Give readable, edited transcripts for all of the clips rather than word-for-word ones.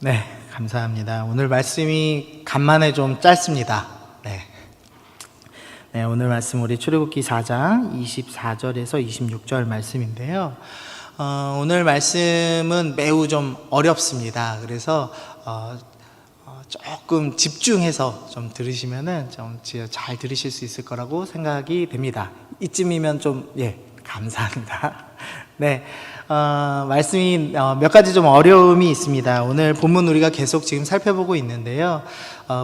네, 감사합니다. 오늘 말씀이 간만에 좀 짧습니다. 네, 오늘 말씀 우리 출애굽기 4장 24절에서 26절 말씀인데요. 오늘 말씀은 매우 좀 어렵습니다. 그래서 조금 집중해서 좀 들으시면은 좀 잘 들으실 수 있을 거라고 생각이 됩니다. 이쯤이면 좀 감사합니다. 네, 말씀이 몇 가지 좀 어려움이 있습니다. 오늘 본문 우리가 계속 지금 살펴보고 있는데요.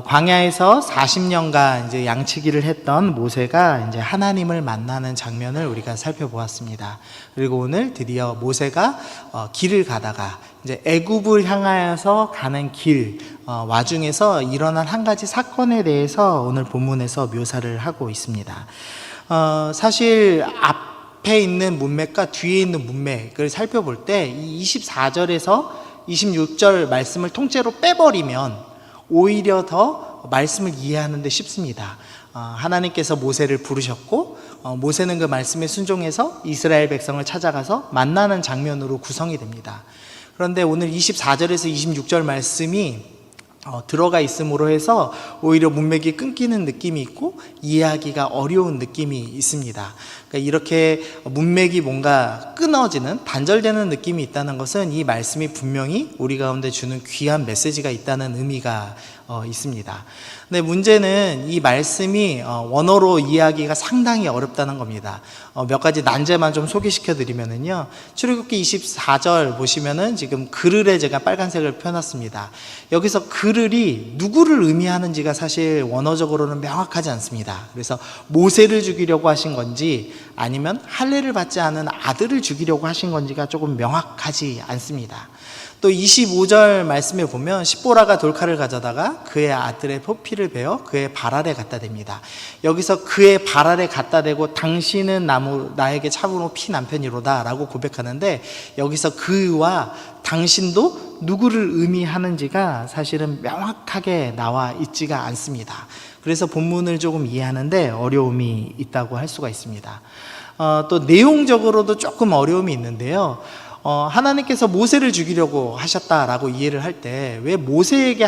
광야에서 40년간 이제 양치기를 했던 모세가 이제 하나님을 만나는 장면을 우리가 살펴보았습니다. 그리고 오늘 드디어 모세가 길을 가다가 이제 애굽을 향하여서 가는 길 와중에서 일어난 한 가지 사건에 대해서 오늘 본문에서 묘사를 하고 있습니다. 사실 앞에 있는 문맥과 뒤에 있는 문맥을 살펴볼 때 이 24절에서 26절 말씀을 통째로 빼버리면 오히려 더 말씀을 이해하는 데 쉽습니다. 하나님께서 모세를 부르셨고 모세는 그 말씀에 순종해서 이스라엘 백성을 찾아가서 만나는 장면으로 구성이 됩니다. 그런데 오늘 24절에서 26절 말씀이 들어가 있음으로 해서 오히려 문맥이 끊기는 느낌이 있고 이해하기가 어려운 느낌이 있습니다. 그러니까 이렇게 문맥이 뭔가 끊어지는, 단절되는 느낌이 있다는 것은 이 말씀이 분명히 우리 가운데 주는 귀한 메시지가 있다는 의미가 있습니다. 근데 문제는 이 말씀이 원어로 이해하기가 상당히 어렵다는 겁니다. 몇 가지 난제만 좀 소개시켜 드리면은요, 출애굽기 24절 보시면은 지금 그를에 제가 빨간색을 펴놨습니다. 여기서 그를이 누구를 의미하는지가 사실 원어적으로는 명확하지 않습니다. 그래서 모세를 죽이려고 하신 건지 아니면 할례를 받지 않은 아들을 죽이려고 하신 건지가 조금 명확하지 않습니다. 또 25절 말씀에 보면 십보라가 돌칼을 가져다가 그의 아들의 포피를 베어 그의 발 아래 갖다 댑니다. 여기서 그의 발 아래 갖다 대고 당신은 나에게 참으로 피 남편이로다 라고 고백하는데, 여기서 그와 당신도 누구를 의미하는지가 사실은 명확하게 나와 있지가 않습니다. 그래서 본문을 조금 이해하는데 어려움이 있다고 할 수가 있습니다. 또 내용적으로도 조금 어려움이 있는데요. 하나님께서 모세를 죽이려고 하셨다라고 이해를 할 때 왜 모세에게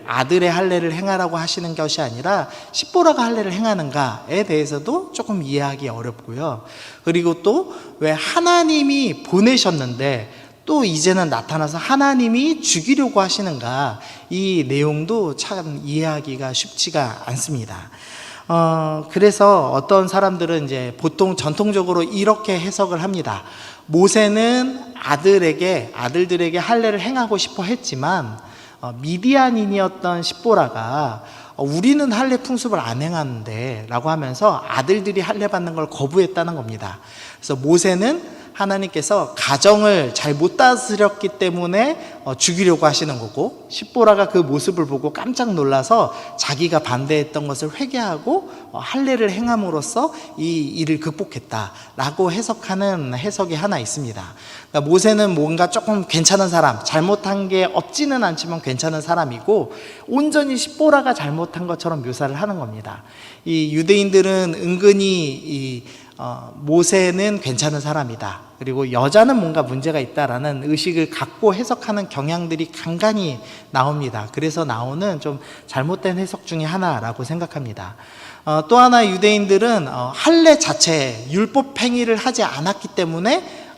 아들의 할례를 행하라고 하시는 것이 아니라 십보라가 할례를 행하는가에 대해서도 조금 이해하기 어렵고요. 그리고 또 왜 하나님이 보내셨는데 또 이제는 나타나서 하나님이 죽이려고 하시는가, 이 내용도 참 이해하기가 쉽지가 않습니다. 그래서 어떤 사람들은 이제 보통 전통적으로 이렇게 해석을 합니다. 모세는 아들들에게 할례를 행하고 싶어 했지만 미디안인이었던 십보라가 우리는 할례 풍습을 안 행하는데 라고 하면서 아들들이 할례 받는 걸 거부했다는 겁니다. 그래서 모세는 하나님께서 가정을 잘 못 다스렸기 때문에 죽이려고 하시는 거고, 십보라가 그 모습을 보고 깜짝 놀라서 자기가 반대했던 것을 회개하고 할례를 행함으로써 이 일을 극복했다라고 해석하는 해석이 하나 있습니다. 그러니까 모세는 뭔가 조금 괜찮은 사람, 잘못한 게 없지는 않지만 괜찮은 사람이고, 온전히 십보라가 잘못한 것처럼 묘사를 하는 겁니다. 이 유대인들은 은근히 모세는 괜찮은 사람이다, 그리고 여자는 뭔가 문제가 있다라는 의식을 갖고 해석하는 경향들이 간간히 나옵니다. 그래서 나오는 좀 잘못된 해석 중에 하나라고 생각합니다. 또 하나, 유대인들은 할례 자체, 율법 행위를 하지 않았기 때문에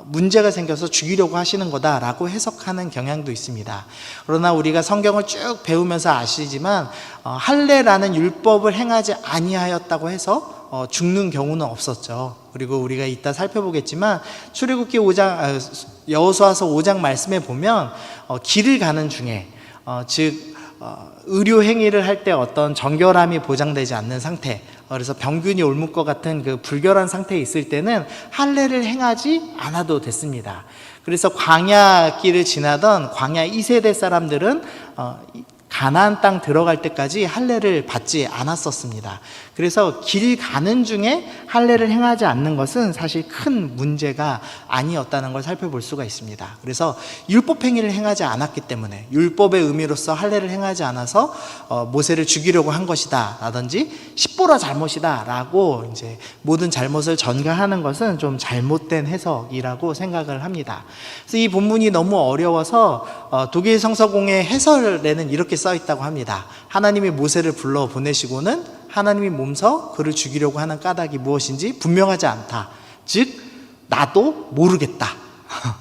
문제가 생겨서 죽이려고 하시는 거다라고 해석하는 경향도 있습니다. 그러나 우리가 성경을 쭉 배우면서 아시지만 할례라는 율법을 행하지 아니하였다고 해서 죽는 경우는 없었죠. 그리고 우리가 이따 살펴보겠지만 출애굽기 5장, 여호수아서 5장 말씀에 보면 길을 가는 중에 의료 행위를 할 때 어떤 정결함이 보장되지 않는 상태, 그래서 병균이 옮을 것 같은 그 불결한 상태에 있을 때는 할례를 행하지 않아도 됐습니다. 그래서 광야 길을 지나던 광야 2세대 사람들은 가나안 땅 들어갈 때까지 할례를 받지 않았었습니다. 그래서 길 가는 중에 할례를 행하지 않는 것은 사실 큰 문제가 아니었다는 걸 살펴볼 수가 있습니다. 그래서 율법 행위를 행하지 않았기 때문에, 율법의 의미로서 할례를 행하지 않아서 모세를 죽이려고 한 것이다 라든지 십보라 잘못이다 라고 이제 모든 잘못을 전가하는 것은 좀 잘못된 해석이라고 생각을 합니다. 그래서 이 본문이 너무 어려워서 독일 성서공의 해설에는 이렇게 써 있다고 합니다. 하나님이 모세를 불러 보내시고는 하나님이 몸서 그를 죽이려고 하는 까닭이 무엇인지 분명하지 않다. 즉 나도 모르겠다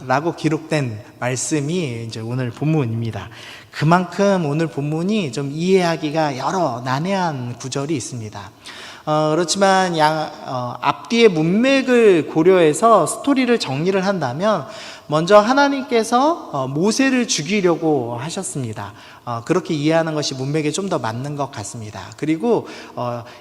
라고 기록된 말씀이 이제 오늘 본문입니다. 그만큼 오늘 본문이 좀 이해하기가 여러 난해한 구절이 있습니다. 그렇지만 앞뒤의 문맥을 고려해서 스토리를 정리를 한다면, 먼저 하나님께서 모세를 죽이려고 하셨습니다. 그렇게 이해하는 것이 문맥에 좀 더 맞는 것 같습니다. 그리고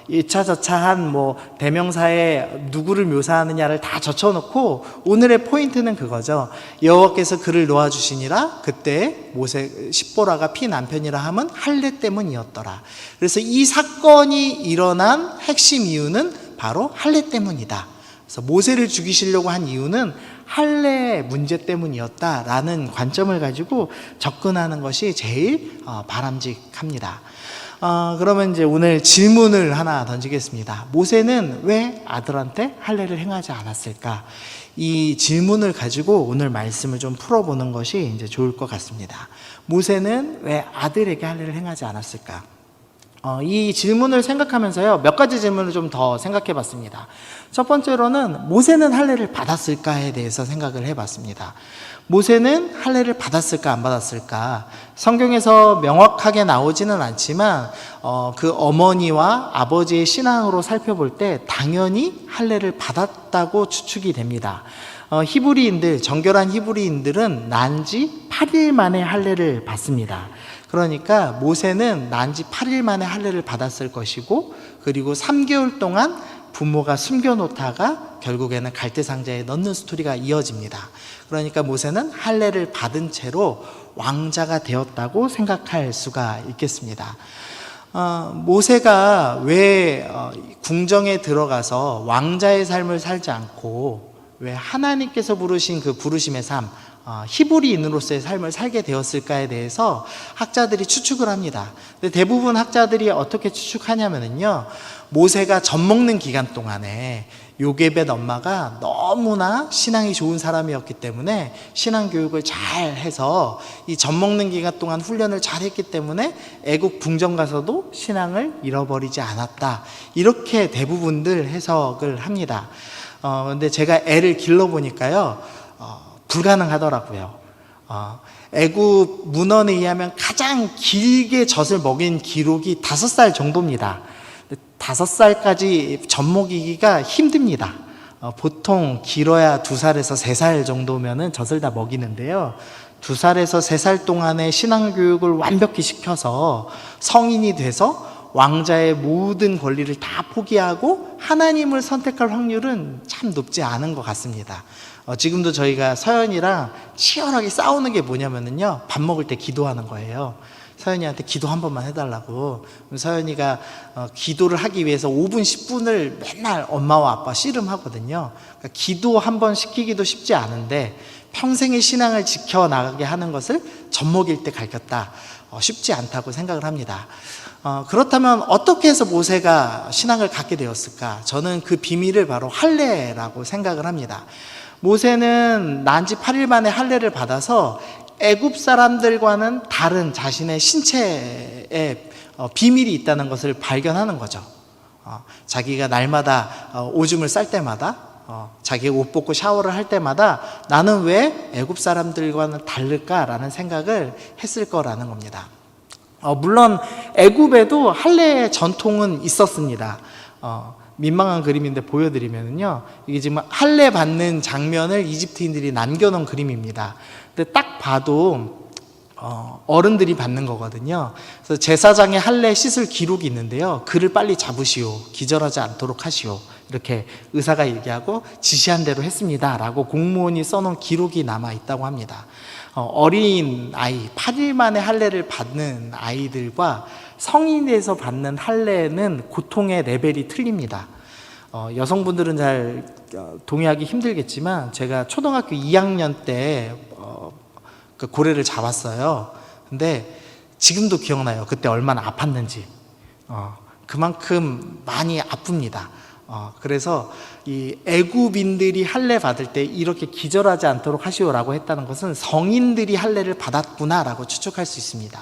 1차 저차한 대명사에 누구를 묘사하느냐를 다 젖혀놓고 오늘의 포인트는 그거죠. 여호와께서 그를 놓아주시니라 그때 모세 십보라가 피 남편이라 함은 할례 때문이었더라. 그래서 이 사건이 일어난 핵심 이유는 바로 할례 때문이다. 그래서 모세를 죽이시려고 한 이유는 할례 문제 때문이었다라는 관점을 가지고 접근하는 것이 제일 바람직합니다. 그러면 이제 오늘 질문을 하나 던지겠습니다. 모세는 왜 아들한테 할례를 행하지 않았을까? 이 질문을 가지고 오늘 말씀을 좀 풀어보는 것이 이제 좋을 것 같습니다. 모세는 왜 아들에게 할례를 행하지 않았을까? 이 질문을 생각하면서요, 몇 가지 질문을 좀 더 생각해 봤습니다. 첫 번째로는 모세는 할례를 받았을까에 대해서 생각을 해 봤습니다. 모세는 할례를 받았을까 안 받았을까? 성경에서 명확하게 나오지는 않지만 그 어머니와 아버지의 신앙으로 살펴볼 때 당연히 할례를 받았다고 추측이 됩니다. 히브리인들, 정결한 히브리인들은 난 지 8일 만에 할례를 받습니다. 그러니까 모세는 난 지 8일 만에 할례를 받았을 것이고, 그리고 3개월 동안 부모가 숨겨놓다가 결국에는 갈대상자에 넣는 스토리가 이어집니다. 그러니까 모세는 할례를 받은 채로 왕자가 되었다고 생각할 수가 있겠습니다. 모세가 왜 궁정에 들어가서 왕자의 삶을 살지 않고 왜 하나님께서 부르신 그 부르심의 삶, 히브리인으로서의 삶을 살게 되었을까에 대해서 학자들이 추측을 합니다. 근데 대부분 학자들이 어떻게 추측하냐면요, 모세가 젖 먹는 기간 동안에 요게벳 엄마가 너무나 신앙이 좋은 사람이었기 때문에 신앙 교육을 잘 해서 이 젖 먹는 기간 동안 훈련을 잘 했기 때문에 애국 궁정 가서도 신앙을 잃어버리지 않았다, 이렇게 대부분들 해석을 합니다. 근데 제가 애를 길러보니까요, 불가능하더라고요. 애국 문헌에 의하면 가장 길게 젖을 먹인 기록이 5살 정도입니다. 5살까지 젖 먹이기가 힘듭니다. 보통 길어야 2살에서 3살 정도면은 젖을 다 먹이는데요, 2살에서 3살 동안의 신앙교육을 완벽히 시켜서 성인이 돼서 왕자의 모든 권리를 다 포기하고 하나님을 선택할 확률은 참 높지 않은 것 같습니다. 지금도 저희가 서연이랑 치열하게 싸우는 게 뭐냐면요, 밥 먹을 때 기도하는 거예요. 서연이한테 기도 한 번만 해달라고. 서연이가 기도를 하기 위해서 5분, 10분을 맨날 엄마와 아빠 씨름하거든요. 그러니까 기도 한 번 시키기도 쉽지 않은데 평생의 신앙을 지켜나가게 하는 것을 젖 먹일 때 가르쳤다. 쉽지 않다고 생각을 합니다. 그렇다면 어떻게 해서 모세가 신앙을 갖게 되었을까? 저는 그 비밀을 바로 할례라고 생각을 합니다. 모세는 난 지 8일 만에 할례를 받아서 애굽 사람들과는 다른 자신의 신체에 비밀이 있다는 것을 발견하는 거죠. 자기가 날마다 오줌을 쌀 때마다, 자기가 옷 벗고 샤워를 할 때마다 나는 왜 애굽 사람들과는 다를까라는 생각을 했을 거라는 겁니다. 물론 애굽에도 할례 전통은 있었습니다. 민망한 그림인데 보여드리면요, 이게 지금 할례 받는 장면을 이집트인들이 남겨놓은 그림입니다. 근데 딱 봐도 어른들이 받는 거거든요. 그래서 제사장의 할례 씻을 기록이 있는데요. 그를 빨리 잡으시오. 기절하지 않도록 하시오. 이렇게 의사가 얘기하고 지시한 대로 했습니다. 라고 공무원이 써놓은 기록이 남아 있다고 합니다. 어린 아이, 8일 만에 할례를 받는 아이들과 성인에서 받는 할례는 고통의 레벨이 틀립니다. 여성분들은 잘 동의하기 힘들겠지만 제가 초등학교 2학년 때 그 고래를 잡았어요. 근데 지금도 기억나요. 그때 얼마나 아팠는지. 그만큼 많이 아픕니다. 그래서 이 애굽인들이 할례 받을 때 이렇게 기절하지 않도록 하시오라고 했다는 것은 성인들이 할례를 받았구나라고 추측할 수 있습니다.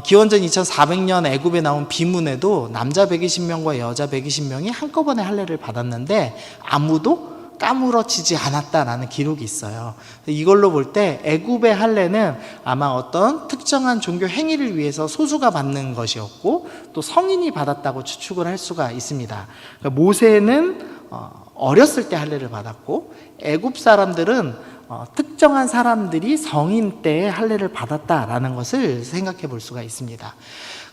기원전 2400년 애굽에 나온 비문에도 남자 120명과 여자 120명이 한꺼번에 할례를 받았는데 아무도 까무러치지 않았다라는 기록이 있어요. 이걸로 볼 때 애굽의 할례는 아마 어떤 특정한 종교 행위를 위해서 소수가 받는 것이었고 또 성인이 받았다고 추측을 할 수가 있습니다. 그러니까 모세는 어렸을 때 할례를 받았고 애굽 사람들은 특정한 사람들이 성인 때에 할례를 받았다라는 것을 생각해 볼 수가 있습니다.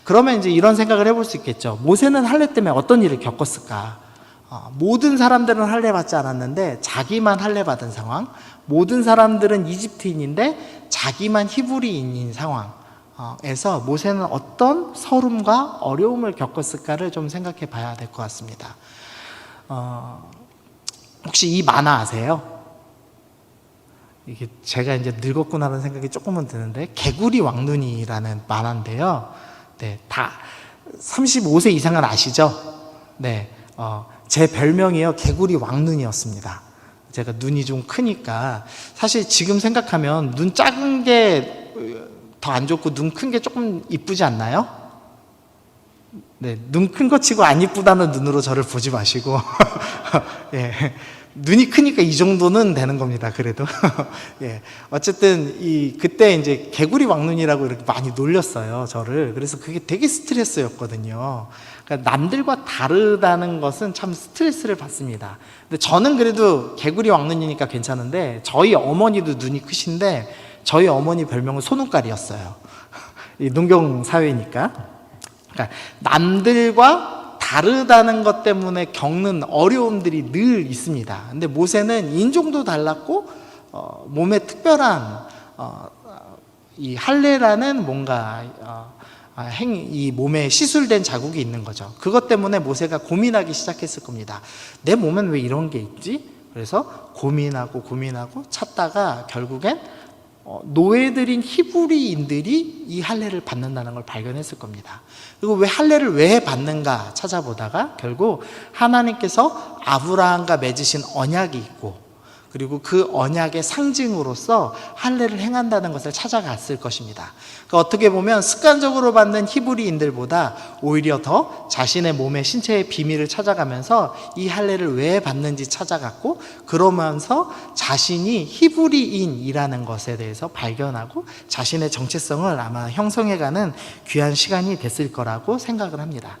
그러면 이제 이런 생각을 해볼 수 있겠죠. 모세는 할례 때문에 어떤 일을 겪었을까? 모든 사람들은 할례 받지 않았는데 자기만 할례 받은 상황, 모든 사람들은 이집트인인데 자기만 히브리인인 상황에서 모세는 어떤 서름과 어려움을 겪었을까를 좀 생각해 봐야 될 것 같습니다. 혹시 이 만화 아세요? 이게 제가 이제 늙었구나라는 생각이 조금은 드는데 개구리 왕눈이라는 만화인데요. 네, 다 35세 이상은 아시죠? 네, 제 별명이요 개구리 왕눈이었습니다. 제가 눈이 좀 크니까 사실 지금 생각하면 눈 작은 게 더 안 좋고 눈 큰 게 조금 이쁘지 않나요? 네, 눈 큰 거 치고 안 이쁘다는 눈으로 저를 보지 마시고 예, 눈이 크니까 이 정도는 되는 겁니다. 그래도 예, 어쨌든 그때 이제 개구리 왕눈이라고 이렇게 많이 놀렸어요 저를. 그래서 그게 되게 스트레스였거든요. 그러니까 남들과 다르다는 것은 참 스트레스를 받습니다. 근데 저는 그래도 개구리 왕눈이니까 괜찮은데 저희 어머니도 눈이 크신데 저희 어머니 별명은 소눈깔이었어요. 이 농경 사회니까. 그러니까 남들과 다르다는 것 때문에 겪는 어려움들이 늘 있습니다. 근데 모세는 인종도 달랐고 몸에 특별한 이 할례라는 뭔가 이 몸에 시술된 자국이 있는 거죠. 그것 때문에 모세가 고민하기 시작했을 겁니다. 내 몸엔 왜 이런 게 있지? 그래서 고민하고 찾다가 결국엔 노예들인 히브리인들이 이 할례를 받는다는 걸 발견했을 겁니다. 그리고 왜 할례를 왜 받는가 찾아보다가 결국 하나님께서 아브라함과 맺으신 언약이 있고 그리고 그 언약의 상징으로서 할례를 행한다는 것을 찾아갔을 것입니다. 그러니까 어떻게 보면 습관적으로 받는 히브리인들보다 오히려 더 자신의 몸의 신체의 비밀을 찾아가면서 이 할례를 왜 받는지 찾아갔고 그러면서 자신이 히브리인이라는 것에 대해서 발견하고 자신의 정체성을 아마 형성해가는 귀한 시간이 됐을 거라고 생각을 합니다.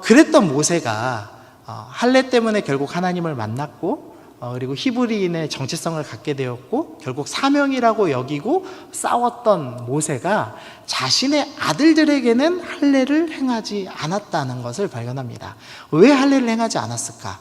그랬던 모세가 할례 때문에 결국 하나님을 만났고 그리고 히브리인의 정체성을 갖게 되었고 결국 사명이라고 여기고 싸웠던 모세가 자신의 아들들에게는 할례를 행하지 않았다는 것을 발견합니다. 왜 할례를 행하지 않았을까?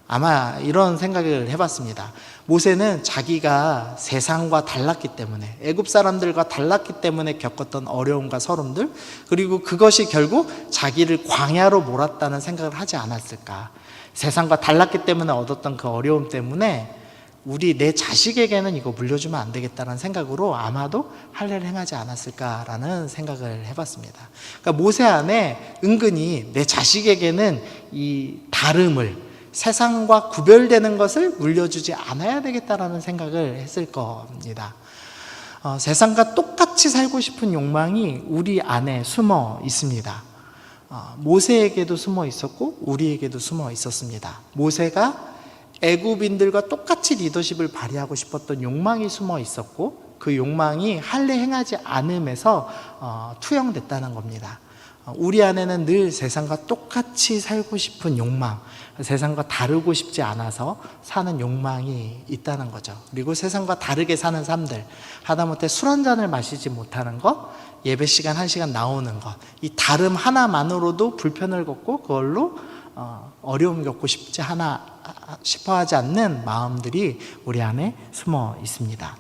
아마 이런 생각을 해봤습니다. 모세는 자기가 세상과 달랐기 때문에 애굽 사람들과 달랐기 때문에 겪었던 어려움과 서름들 그리고 그것이 결국 자기를 광야로 몰았다는 생각을 하지 않았을까? 세상과 달랐기 때문에 얻었던 그 어려움 때문에 내 자식에게는 이거 물려주면 안 되겠다는 생각으로 아마도 할례를 행하지 않았을까라는 생각을 해봤습니다. 그러니까 모세 안에 은근히 내 자식에게는 이 다름을 세상과 구별되는 것을 물려주지 않아야 되겠다라는 생각을 했을 겁니다. 세상과 똑같이 살고 싶은 욕망이 우리 안에 숨어 있습니다. 모세에게도 숨어 있었고 우리에게도 숨어 있었습니다. 모세가 애굽인들과 똑같이 리더십을 발휘하고 싶었던 욕망이 숨어 있었고 그 욕망이 할례 행하지 않음에서 투영됐다는 겁니다. 우리 안에는 늘 세상과 똑같이 살고 싶은 욕망, 세상과 다르고 싶지 않아서 사는 욕망이 있다는 거죠. 그리고 세상과 다르게 사는 삶들, 하다못해 술 한 잔을 마시지 못하는 것, 예배 시간 1시간 나오는 것, 이 다름 하나만으로도 불편을 겪고 그걸로 어려움 겪고 싶어 하지 않는 마음들이 우리 안에 숨어 있습니다.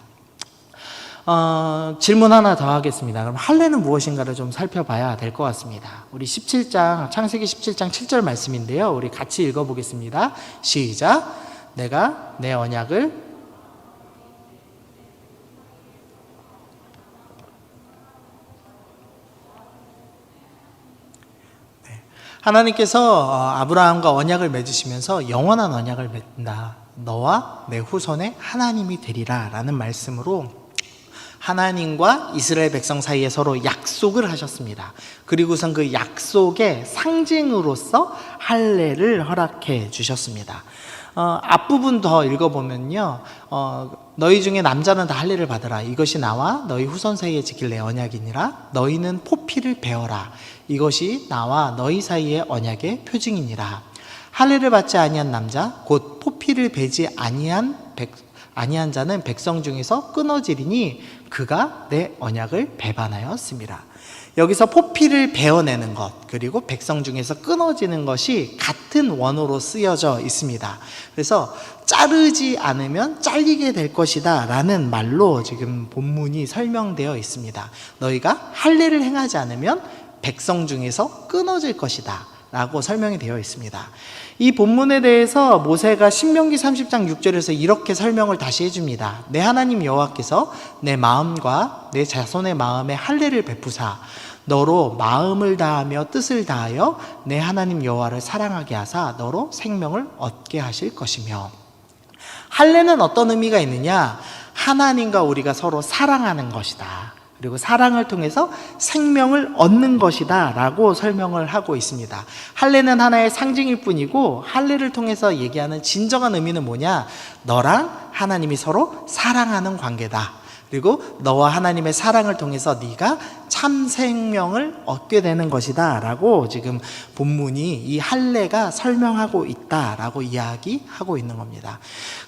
질문 하나 더 하겠습니다. 그럼 할례는 무엇인가를 좀 살펴봐야 될 것 같습니다. 우리 17장, 창세기 17장 7절 말씀인데요. 우리 같이 읽어보겠습니다. 시작. 내가 내 언약을 하나님께서 아브라함과 언약을 맺으시면서 영원한 언약을 맺는다. 너와 내 후손의 하나님이 되리라 라는 말씀으로 하나님과 이스라엘 백성 사이에 서로 약속을 하셨습니다. 그리고선 그 약속의 상징으로서 할례를 허락해 주셨습니다. 앞부분 더 읽어보면요, 너희 중에 남자는 다 할례를 받으라. 이것이 나와 너희 후손 사이에 지킬 내 언약이니라. 너희는 포피를 베어라. 이것이 나와 너희 사이의 언약의 표징이니라. 할례를 받지 아니한 남자 곧 포피를 베지 아니한 자는 백성 중에서 끊어지리니 그가 내 언약을 배반하였습니다. 여기서 포피를 베어내는 것 그리고 백성 중에서 끊어지는 것이 같은 원어로 쓰여져 있습니다. 그래서 자르지 않으면 잘리게 될 것이다 라는 말로 지금 본문이 설명되어 있습니다. 너희가 할례를 행하지 않으면 백성 중에서 끊어질 것이다 라고 설명이 되어 있습니다. 이 본문에 대해서 모세가 신명기 30장 6절에서 이렇게 설명을 다시 해줍니다. 내 하나님 여호와께서 내 마음과 내 자손의 마음에 할례를 베푸사 너로 마음을 다하며 뜻을 다하여 내 하나님 여호와를 사랑하게 하사 너로 생명을 얻게 하실 것이며. 할례는 어떤 의미가 있느냐? 하나님과 우리가 서로 사랑하는 것이다. 그리고 사랑을 통해서 생명을 얻는 것이다 라고 설명을 하고 있습니다. 할례는 하나의 상징일 뿐이고 할례를 통해서 얘기하는 진정한 의미는 뭐냐? 너랑 하나님이 서로 사랑하는 관계다. 그리고 너와 하나님의 사랑을 통해서 네가 참 생명을 얻게 되는 것이다 라고 지금 본문이 이 할례가 설명하고 있다 라고 이야기하고 있는 겁니다.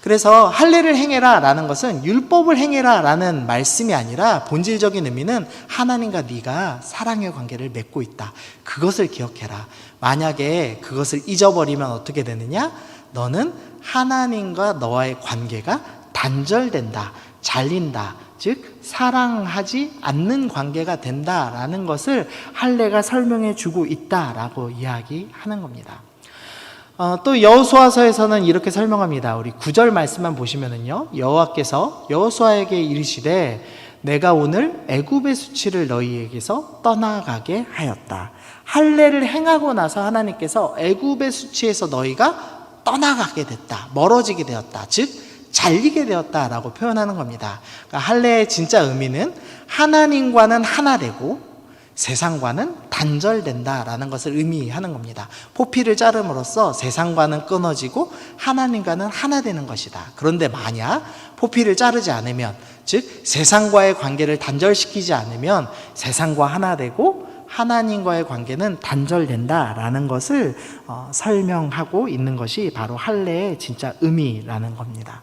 그래서 할례를 행해라 라는 것은 율법을 행해라 라는 말씀이 아니라 본질적인 의미는 하나님과 네가 사랑의 관계를 맺고 있다. 그것을 기억해라. 만약에 그것을 잊어버리면 어떻게 되느냐? 너는 하나님과 너와의 관계가 단절된다, 잘린다, 즉 사랑하지 않는 관계가 된다라는 것을 할례가 설명해 주고 있다라고 이야기하는 겁니다. 또 여호수아서에서는 이렇게 설명합니다. 우리 9절 말씀만 보시면은요, 여호와께서 여호수아에게 이르시되 내가 오늘 애굽의 수치를 너희에게서 떠나가게 하였다. 할례를 행하고 나서 하나님께서 애굽의 수치에서 너희가 떠나가게 됐다, 멀어지게 되었다, 즉 잘리게 되었다라고 표현하는 겁니다. 그러니까 할례의 진짜 의미는 하나님과는 하나 되고 세상과는 단절된다라는 것을 의미하는 겁니다. 포피를 자름으로써 세상과는 끊어지고 하나님과는 하나 되는 것이다. 그런데 만약 포피를 자르지 않으면, 즉 세상과의 관계를 단절시키지 않으면 세상과 하나 되고 하나님과의 관계는 단절된다라는 것을 설명하고 있는 것이 바로 할례의 진짜 의미라는 겁니다.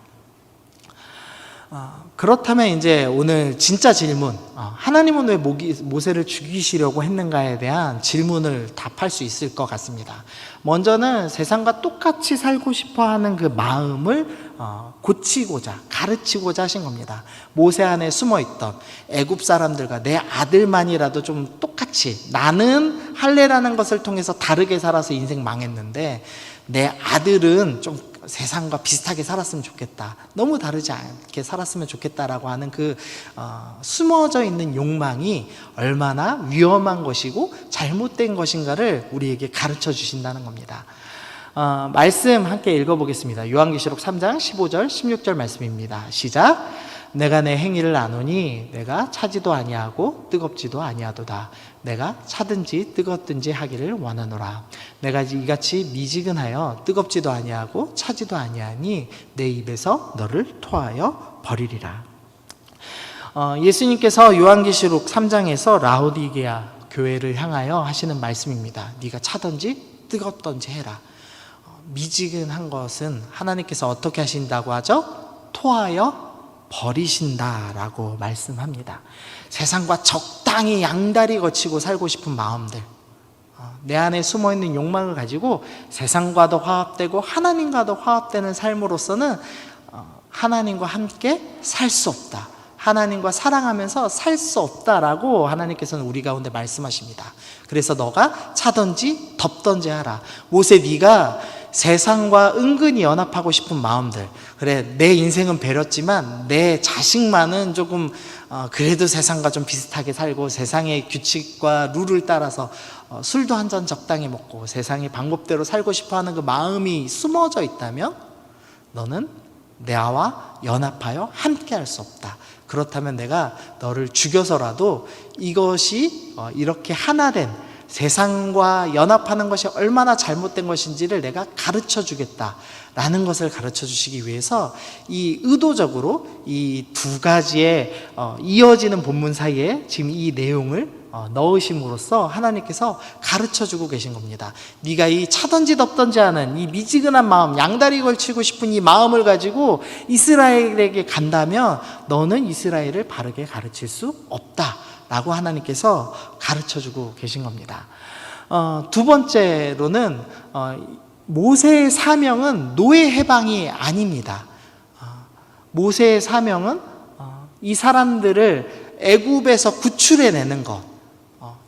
그렇다면 이제 오늘 진짜 질문, 하나님은 왜 모세를 죽이시려고 했는가에 대한 질문을 답할 수 있을 것 같습니다. 먼저는 세상과 똑같이 살고 싶어하는 그 마음을 고치고자, 가르치고자 하신 겁니다. 모세 안에 숨어있던 애굽 사람들과 내 아들만이라도 좀 똑같이, 나는 할례라는 것을 통해서 다르게 살아서 인생 망했는데 내 아들은 좀 세상과 비슷하게 살았으면 좋겠다, 너무 다르지 않게 살았으면 좋겠다라고 하는 그 숨어져 있는 욕망이 얼마나 위험한 것이고 잘못된 것인가를 우리에게 가르쳐 주신다는 겁니다. 말씀 함께 읽어보겠습니다. 요한계시록 3장 15절 16절 말씀입니다. 시작. 내가 내 행위를 아노니 내가 차지도 아니하고 뜨겁지도 아니하도다. 내가 차든지 뜨겁든지 하기를 원하노라. 내가 이같이 미지근하여 뜨겁지도 아니하고 차지도 아니하니 내 입에서 너를 토하여 버리리라. 예수님께서 요한계시록 3장에서 라오디게아 교회를 향하여 하시는 말씀입니다. 네가 차든지 뜨겁든지 해라. 미지근한 것은 하나님께서 어떻게 하신다고 하죠? 토하여 버리신다라고 말씀합니다. 세상과 적당히 양다리 거치고 살고 싶은 마음들, 내 안에 숨어있는 욕망을 가지고 세상과도 화합되고 하나님과도 화합되는 삶으로서는 하나님과 함께 살 수 없다, 하나님과 사랑하면서 살 수 없다라고 하나님께서는 우리 가운데 말씀하십니다. 그래서 너가 차든지 덥든지 하라. 모세, 네가 세상과 은근히 연합하고 싶은 마음들, 그래 내 인생은 배렸지만 내 자식만은 조금 그래도 세상과 좀 비슷하게 살고 세상의 규칙과 룰을 따라서 술도 한 잔 적당히 먹고 세상의 방법대로 살고 싶어하는 그 마음이 숨어져 있다면 너는 나와 연합하여 함께 할 수 없다. 그렇다면 내가 너를 죽여서라도 이것이 이렇게 하나된 세상과 연합하는 것이 얼마나 잘못된 것인지를 내가 가르쳐 주겠다라는 것을 가르쳐 주시기 위해서 이 의도적으로 이 두 가지의 이어지는 본문 사이에 지금 이 내용을 넣으심으로써 하나님께서 가르쳐 주고 계신 겁니다. 네가 이 차든지 덥든지 하는 이 미지근한 마음, 양다리 걸치고 싶은 이 마음을 가지고 이스라엘에게 간다면 너는 이스라엘을 바르게 가르칠 수 없다 라고 하나님께서 가르쳐주고 계신 겁니다. 두 번째로는 모세의 사명은 노예 해방이 아닙니다. 모세의 사명은 이 사람들을 애굽에서 구출해내는 것,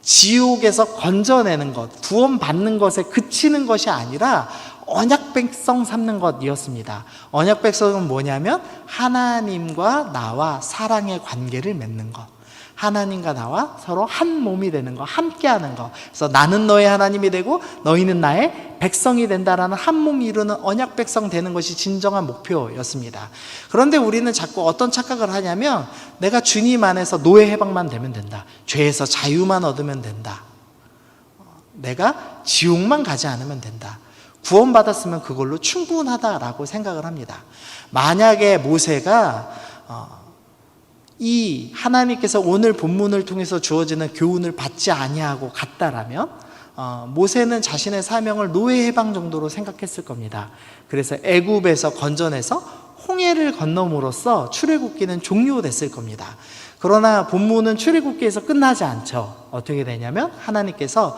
지옥에서 건져내는 것, 구원받는 것에 그치는 것이 아니라 언약 백성 삼는 것이었습니다. 언약 백성은 뭐냐면 하나님과 나와 사랑의 관계를 맺는 것, 하나님과 나와 서로 한 몸이 되는 것, 함께 하는 것. 그래서 나는 너의 하나님이 되고 너희는 나의 백성이 된다라는 한 몸이 이루는 언약 백성 되는 것이 진정한 목표였습니다. 그런데 우리는 자꾸 어떤 착각을 하냐면 내가 주님 안에서 노예 해방만 되면 된다, 죄에서 자유만 얻으면 된다, 내가 지옥만 가지 않으면 된다, 구원받았으면 그걸로 충분하다라고 생각을 합니다. 만약에 모세가 이 하나님께서 오늘 본문을 통해서 주어지는 교훈을 받지 아니하고 갔다라면 모세는 자신의 사명을 노예 해방 정도로 생각했을 겁니다. 그래서 애굽에서 건져내서 홍해를 건너므로써 출애굽기는 종료됐을 겁니다. 그러나 본문은 출애굽기에서 끝나지 않죠. 어떻게 되냐면 하나님께서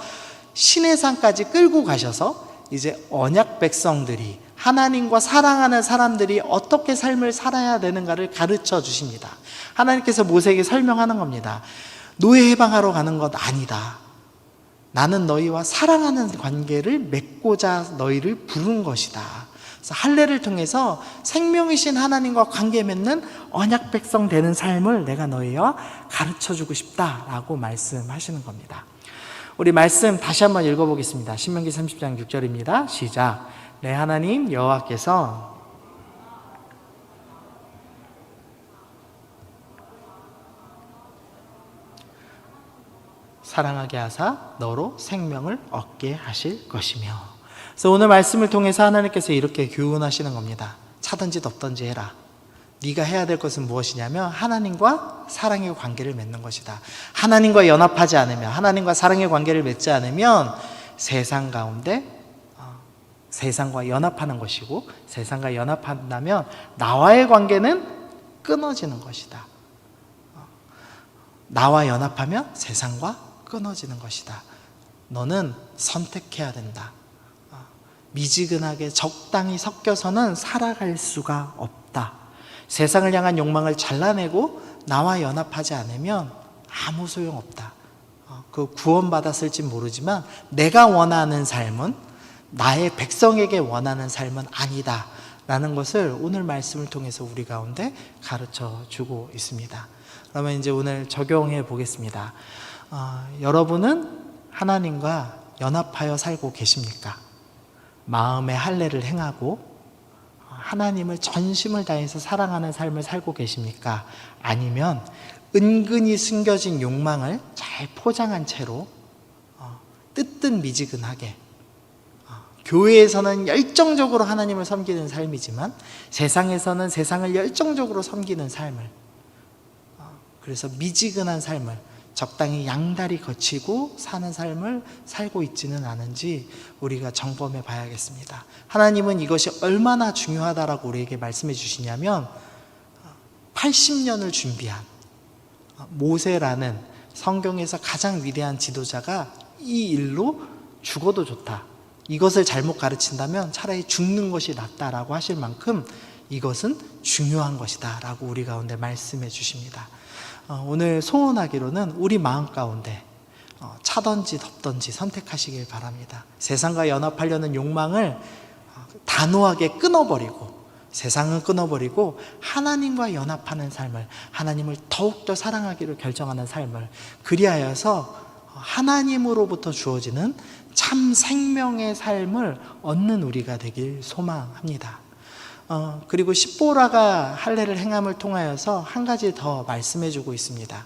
시내산까지 끌고 가셔서 이제 언약 백성들이, 하나님과 사랑하는 사람들이 어떻게 삶을 살아야 되는가를 가르쳐 주십니다. 하나님께서 모세에게 설명하는 겁니다. 노예 해방하러 가는 것 아니다. 나는 너희와 사랑하는 관계를 맺고자 너희를 부른 것이다. 그래서 할례를 통해서 생명이신 하나님과 관계 맺는 언약 백성 되는 삶을 내가 너희와 가르쳐 주고 싶다라고 말씀하시는 겁니다. 우리 말씀 다시 한번 읽어보겠습니다. 신명기 30장 6절입니다. 시작. 내 하나님 여호와께서 사랑하게 하사 너로 생명을 얻게 하실 것이며. 그래서 오늘 말씀을 통해서 하나님께서 이렇게 교훈하시는 겁니다. 차든지 덥든지 해라. 네가 해야 될 것은 무엇이냐면 하나님과 사랑의 관계를 맺는 것이다. 하나님과 연합하지 않으면, 하나님과 사랑의 관계를 맺지 않으면 세상 가운데 세상과 연합하는 것이고, 세상과 연합한다면 나와의 관계는 끊어지는 것이다. 나와 연합하면 세상과 끊어지는 것이다. 너는 선택해야 된다. 미지근하게 적당히 섞여서는 살아갈 수가 없다. 세상을 향한 욕망을 잘라내고 나와 연합하지 않으면 아무 소용없다. 그 구원받았을지 모르지만 내가 원하는 삶은, 나의 백성에게 원하는 삶은 아니다 라는 것을 오늘 말씀을 통해서 우리 가운데 가르쳐 주고 있습니다. 그러면 이제 오늘 적용해 보겠습니다. 여러분은 하나님과 연합하여 살고 계십니까? 마음의 할례를 행하고 하나님을 전심을 다해서 사랑하는 삶을 살고 계십니까? 아니면 은근히 숨겨진 욕망을 잘 포장한 채로 뜨뜻미지근하게, 교회에서는 열정적으로 하나님을 섬기는 삶이지만 세상에서는 세상을 열정적으로 섬기는 삶을, 그래서 미지근한 삶을, 적당히 양다리 거치고 사는 삶을 살고 있지는 않은지 우리가 점검해 봐야겠습니다. 하나님은 이것이 얼마나 중요하다라고 우리에게 말씀해 주시냐면 80년을 준비한 모세라는 성경에서 가장 위대한 지도자가 이 일로 죽어도 좋다, 이것을 잘못 가르친다면 차라리 죽는 것이 낫다라고 하실 만큼 이것은 중요한 것이다 라고 우리 가운데 말씀해 주십니다. 오늘 소원하기로는 우리 마음 가운데 차든지 덥든지 선택하시길 바랍니다. 세상과 연합하려는 욕망을 단호하게 끊어버리고, 세상은 끊어버리고 하나님과 연합하는 삶을, 하나님을 더욱더 사랑하기를 결정하는 삶을, 그리하여서 하나님으로부터 주어지는 참 생명의 삶을 얻는 우리가 되길 소망합니다. 그리고 십보라가 할례를 행함을 통하여서 한 가지 더 말씀해 주고 있습니다.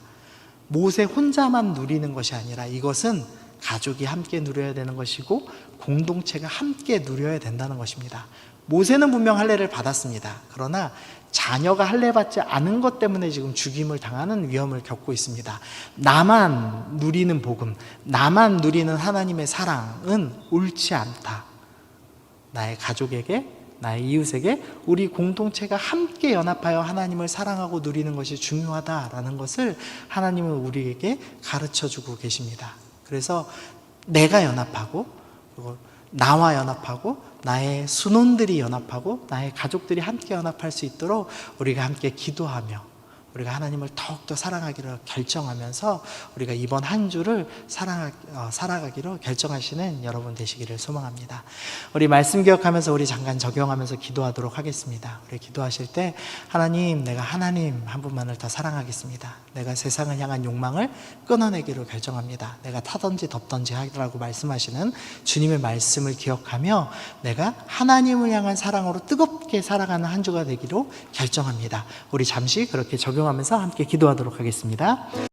모세 혼자만 누리는 것이 아니라 이것은 가족이 함께 누려야 되는 것이고 공동체가 함께 누려야 된다는 것입니다. 모세는 분명 할례를 받았습니다. 그러나 자녀가 할례 받지 않은 것 때문에 지금 죽임을 당하는 위험을 겪고 있습니다. 나만 누리는 복음, 나만 누리는 하나님의 사랑은 옳지 않다. 나의 가족에게, 나의 이웃에게 우리 공동체가 함께 연합하여 하나님을 사랑하고 누리는 것이 중요하다라는 것을 하나님은 우리에게 가르쳐주고 계십니다. 그래서 내가 연합하고, 그리고 나와 연합하고, 나의 순혼들이 연합하고, 나의 가족들이 함께 연합할 수 있도록 우리가 함께 기도하며 우리가 하나님을 더욱더 사랑하기를 결정하면서 우리가 이번 한 주를 살아가기로 결정하시는 여러분 되시기를 소망합니다. 우리 말씀 기억하면서 우리 잠깐 적용하면서 기도하도록 하겠습니다. 우리 기도하실 때 하나님, 내가 하나님 한 분만을 더 사랑하겠습니다. 내가 세상을 향한 욕망을 끊어내기로 결정합니다. 내가 타든지 덥든지 하라고 말씀하시는 주님의 말씀을 기억하며 내가 하나님을 향한 사랑으로 뜨겁게 살아가는 한 주가 되기로 결정합니다. 우리 잠시 그렇게 적용하면서 함께 기도하도록 하겠습니다.